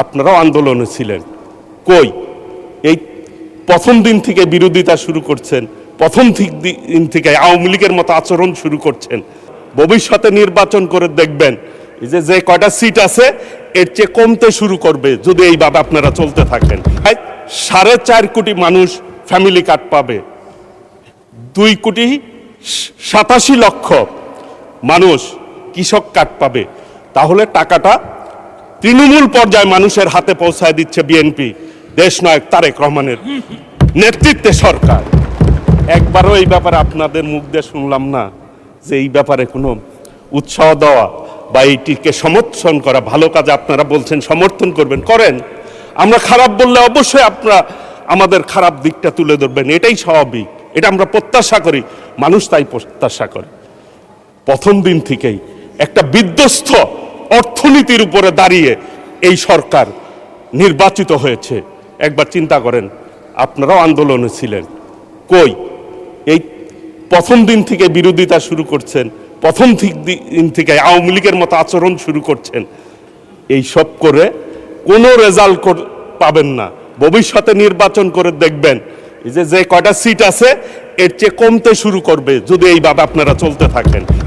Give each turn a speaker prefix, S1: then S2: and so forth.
S1: আপনারাও আন্দোলনে ছিলেন। কই এই প্রথম দিন থেকে বিরোধিতা শুরু করছেন, প্রথম দিন থেকে আওয়ামী লীগের মতো আচরণ শুরু করছেন। ভবিষ্যতে নির্বাচন করে দেখবেন এই যে কয়টা সিট আছে এর চেয়ে কমতে শুরু করবে যদি এইভাবে আপনারা চলতে থাকেন। 4.5 কোটি মানুষ ফ্যামিলি কার্ড পাবে, 2,87,00,000 মানুষ কৃষক কার্ড পাবে। তাহলে টাকাটা তৃণমূল পর্যায়ে মানুষের হাতে পৌঁছায় দিচ্ছে বিএনপি, দেশনায়ক তারেক রহমানের নেতৃত্বে সরকার। একবারও এই ব্যাপারে আপনাদের মুখ দিয়ে শুনলাম না যে এই ব্যাপারে কোনো উৎসাহ দেওয়া বা এইটিকে সমর্থন করা। ভালো কাজে আপনারা বলছেন সমর্থন করবেন, করেন। আমরা খারাপ বললে অবশ্যই আপনারা আমাদের খারাপ দিকটা তুলে ধরবেন, এটাই স্বাভাবিক, এটা আমরা প্রত্যাশা করি, মানুষ তাই প্রত্যাশা করে। প্রথম দিন থেকেই একটা বিধ্বস্ত অর্থনীতির উপরে দাঁড়িয়ে এই সরকার নির্বাচিত হয়েছে। একবার চিন্তা করেন, আপনারাও আন্দোলনে ছিলেন। কই এই প্রথম দিন থেকে বিরোধিতা শুরু করছেন, প্রথম দিন থেকে আওয়ামী লীগের মতো আচরণ শুরু করছেন। এই সব করে কোনো রেজাল্ট পাবেন না। ভবিষ্যতে নির্বাচন করে দেখবেন যে কয়টা সিট আছে এর চেয়ে কমতে শুরু করবে যদি এইভাবে আপনারা চলতে থাকেন।